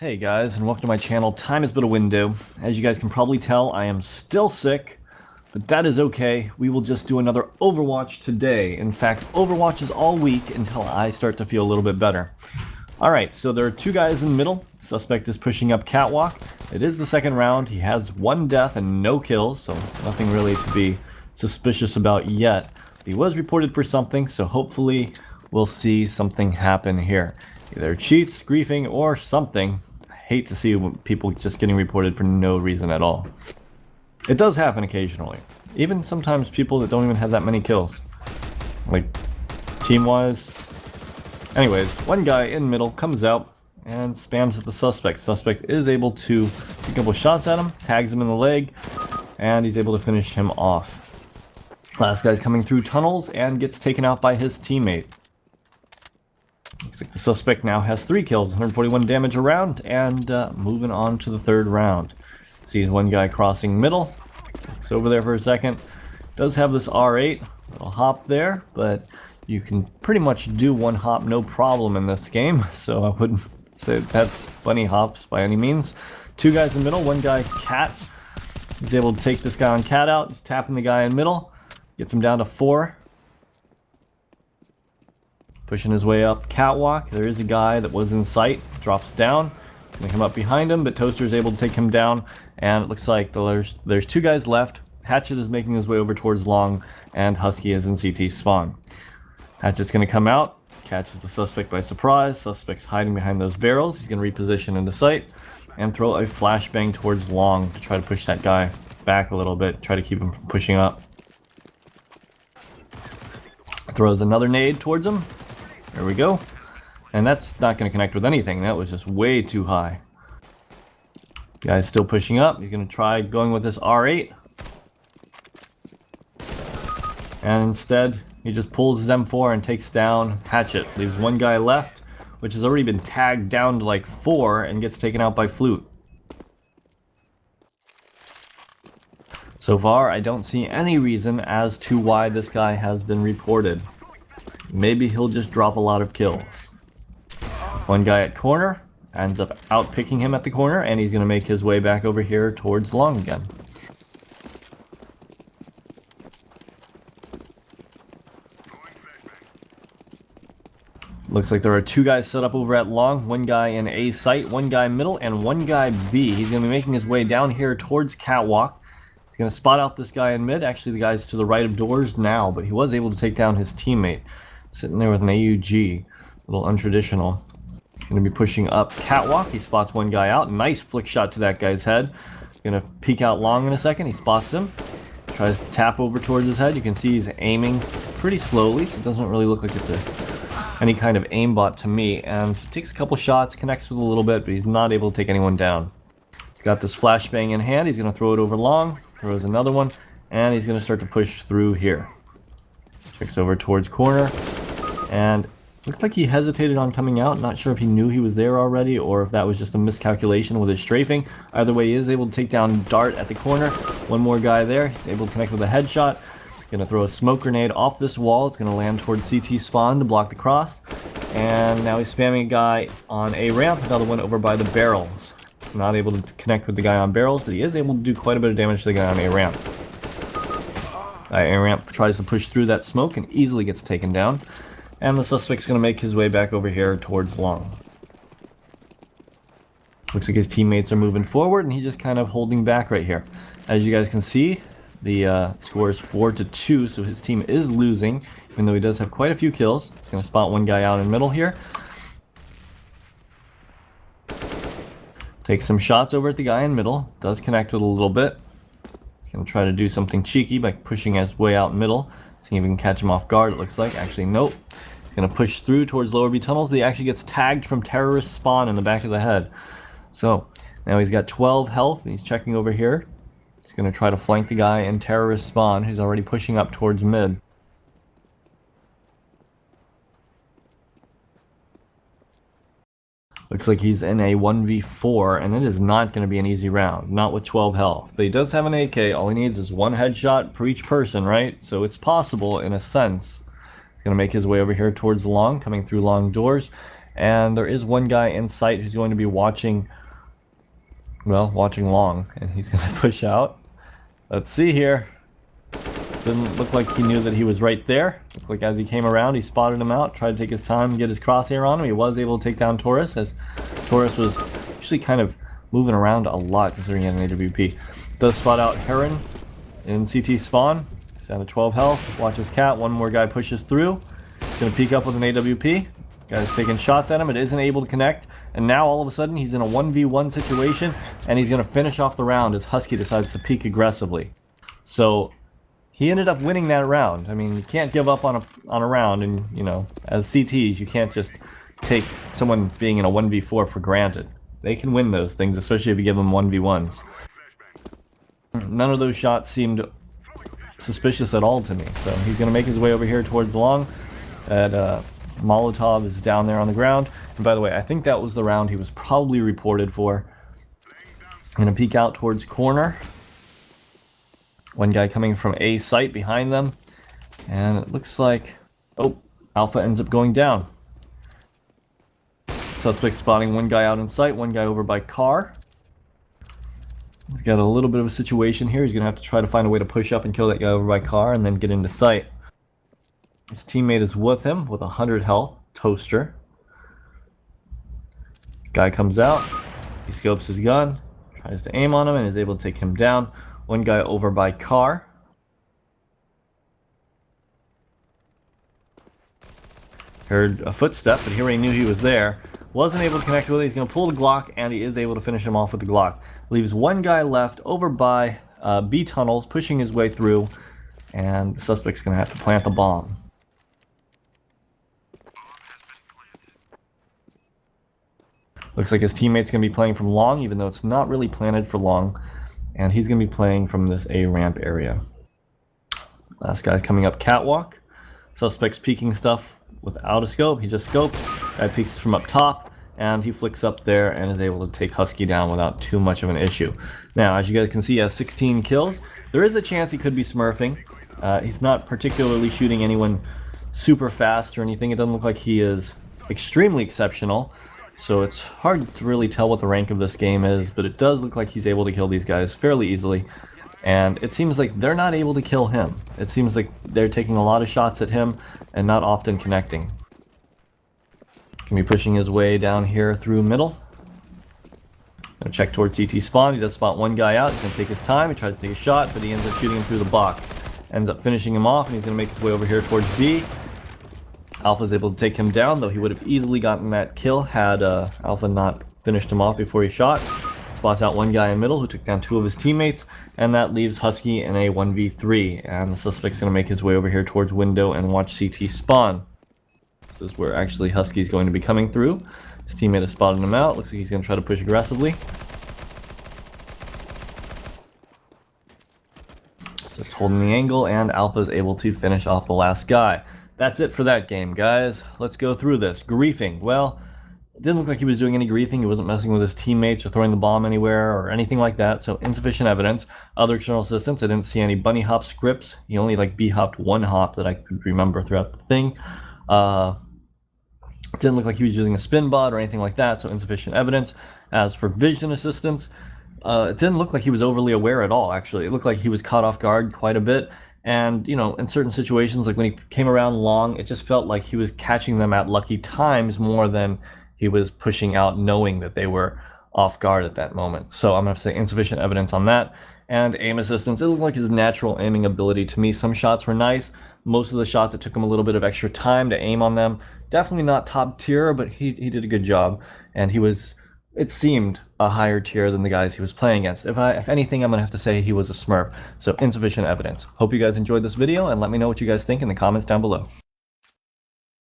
Hey guys, and welcome to my channel. Time has been a window. As you guys can probably tell, I am still sick, but that is okay. We will just do another Overwatch today. In fact, Overwatch is all week until I start to feel a little bit better. Alright, so there are two guys in the middle. Suspect is pushing up catwalk. It is the second round. He has one death and no kills, so nothing really to be suspicious about yet. But he was reported for something, so hopefully we'll see something happen here. Either cheats, griefing, or something. I hate to see people just getting reported for no reason at all. It does happen occasionally. Even sometimes people that don't even have that many kills. Like, team-wise. Anyways, one guy in the middle comes out and spams at the suspect. Suspect is able to take a couple shots at him, tags him in the leg, and he's able to finish him off. Last guy's coming through tunnels and gets taken out by his teammate. Looks like the suspect now has 3 kills, 141 damage a round, and moving on to the third round. Sees one guy crossing middle, looks over there for a second, does have this R8, little hop there, but you can pretty much do one hop no problem in this game, so I wouldn't say that's bunny hops by any means. Two guys in the middle, one guy cat. He's able to take this guy on cat out, he's tapping the guy in the middle, gets him down to 4. Pushing his way up catwalk. There is a guy that was in sight, drops down. Gonna come up behind him, but Toaster is able to take him down, and it looks like there's 2 guys left. Hatchet is making his way over towards long, and Husky is in CT spawn. Hatchet's gonna come out, catches the suspect by surprise. Suspect's hiding behind those barrels. He's gonna reposition into sight and throw a flashbang towards long to try to push that guy back a little bit, try to keep him from pushing up. Throws another nade towards him. There we go. And that's not going to connect with anything. That was just way too high. Guy's still pushing up. He's going to try going with this R8. And instead, he just pulls his M4 and takes down Hatchet. Leaves one guy left, which has already been tagged down to like 4 and gets taken out by Flute. So far, I don't see any reason as to why this guy has been reported. Maybe he'll just drop a lot of kills. One guy at corner ends up outpicking him at the corner, and he's going to make his way back over here towards long again. Looks like there are 2 guys set up over at long. One guy in A site, one guy middle, and one guy B. He's going to be making his way down here towards catwalk. He's going to spot out this guy in mid. Actually, the guy's to the right of doors now, but he was able to take down his teammate. Sitting there with an AUG. A little untraditional. Going to be pushing up catwalk. He spots one guy out. Nice flick shot to that guy's head. Going to peek out long in a second. He spots him. Tries to tap over towards his head. You can see he's aiming pretty slowly, so it doesn't really look like it's any kind of aimbot to me. And he takes a couple shots, connects with a little bit, but he's not able to take anyone down. He's got this flashbang in hand. He's going to throw it over long. Throws another one. And he's going to start to push through here. Checks over towards corner. And looks like he hesitated on coming out. Not sure if he knew he was there already or if that was just a miscalculation with his strafing. Either way, he is able to take down Dart at the corner. One more guy there. He's able to connect with a headshot. Gonna throw a smoke grenade off this wall. It's gonna land towards CT spawn to block the cross. And now he's spamming a guy on a ramp. Another one over by the barrels. He's not able to connect with the guy on barrels, but he is able to do quite a bit of damage to the guy on a ramp. A ramp tries to push through that smoke and easily gets taken down. And the suspect's going to make his way back over here towards long. Looks like his teammates are moving forward, and he's just kind of holding back right here. As you guys can see, the score is 4-2, so his team is losing, even though he does have quite a few kills. He's going to spot one guy out in the middle here. Takes some shots over at the guy in the middle. Does connect with a little bit. He's going to try to do something cheeky by pushing his way out middle. See if we can catch him off guard, it looks like. Actually, nope. Gonna push through towards lower B tunnels, but he actually gets tagged from terrorist spawn in the back of the head. So now he's got 12 health, and he's checking over here. He's gonna try to flank the guy in terrorist spawn, who's already pushing up towards mid. Looks like he's in a 1v4, and it is not going to be an easy round. Not with 12 health. But he does have an AK. All he needs is one headshot per each person, right? So it's possible, in a sense. He's going to make his way over here towards long, coming through long doors. And there is one guy in sight who's going to be watching, well, watching long, and he's going to push out. Let's see here. Didn't look like he knew that he was right there. Looked like as he came around, he spotted him out, tried to take his time and get his crosshair on him. He was able to take down Taurus, as Taurus was actually kind of moving around a lot considering he had an AWP. Does spot out Heron in CT spawn. He's down to 12 health. Watches Cat. One more guy pushes through. He's going to peek up with an AWP. Guy's taking shots at him. It isn't able to connect. And now all of a sudden he's in a 1v1 situation, and he's going to finish off the round as Husky decides to peek aggressively. So he ended up winning that round. I mean, you can't give up on a round, and you know, as CTs, you can't just take someone being in a 1v4 for granted. They can win those things, especially if you give them 1v1s. None of those shots seemed suspicious at all to me. So he's going to make his way over here towards long. Molotov is down there on the ground. And by the way, I think that was the round he was probably reported for. I'm going to peek out towards corner. One guy coming from A site behind them. And it looks like, oh, Alpha ends up going down. Suspect spotting one guy out in sight, one guy over by car. He's got a little bit of a situation here. He's going to have to try to find a way to push up and kill that guy over by car and then get into sight. His teammate is with him with 100 health, Toaster. Guy comes out, he scopes his gun, tries to aim on him and is able to take him down. One guy over by car. Heard a footstep, but he already knew he was there. Wasn't able to connect with it. He's going to pull the Glock, and he is able to finish him off with the Glock. Leaves one guy left over by B tunnels, pushing his way through, and the suspect's going to have to plant the bomb. Looks like his teammate's going to be playing from long, even though it's not really planted for long, and he's going to be playing from this A ramp area. Last guy's coming up catwalk. Suspect's peeking stuff without a scope. He just scoped. Guy peeks from up top, and he flicks up there and is able to take Husky down without too much of an issue. Now, as you guys can see, he has 16 kills. There is a chance he could be smurfing. He's not particularly shooting anyone super fast or anything. It doesn't look like he is extremely exceptional, so it's hard to really tell what the rank of this game is, but it does look like he's able to kill these guys fairly easily. And it seems like they're not able to kill him. It seems like they're taking a lot of shots at him and not often connecting. Can be pushing his way down here through middle. Gonna check towards CT spawn. He does spot one guy out. He's gonna take his time. He tries to take a shot, but he ends up shooting him through the box. Ends up finishing him off, and he's gonna make his way over here towards B. Alpha's able to take him down, though he would have easily gotten that kill had Alpha not finished him off before he shot. Spots out one guy in middle who took down two of his teammates, and that leaves Husky in a 1v3. And the suspect's going to make his way over here towards window and watch CT spawn. This is where actually Husky's going to be coming through. His teammate has spotted him out. Looks like he's going to try to push aggressively. Just holding the angle, and Alpha is able to finish off the last guy. That's it for that game, guys. Let's go through this. Griefing. Well, it didn't look like he was doing any griefing. He wasn't messing with his teammates or throwing the bomb anywhere or anything like that, so insufficient evidence. Other external assistance, I didn't see any bunny hop scripts. He only like B-hopped one hop that I could remember throughout the thing. It didn't look like he was using a spin bot or anything like that, so insufficient evidence. As for vision assistance, it didn't look like he was overly aware at all, actually. It looked like he was caught off guard quite a bit. And, you know, in certain situations, like when he came around long, it just felt like he was catching them at lucky times more than he was pushing out knowing that they were off guard at that moment. So I'm going to have to say insufficient evidence on that. And aim assistance, it looked like his natural aiming ability to me. Some shots were nice. Most of the shots, it took him a little bit of extra time to aim on them. Definitely not top tier, but he did a good job. And he was, it seemed, a higher tier than the guys he was playing against. If anything, I'm going to have to say he was a Smurf. So insufficient evidence. Hope you guys enjoyed this video, and let me know what you guys think in the comments down below.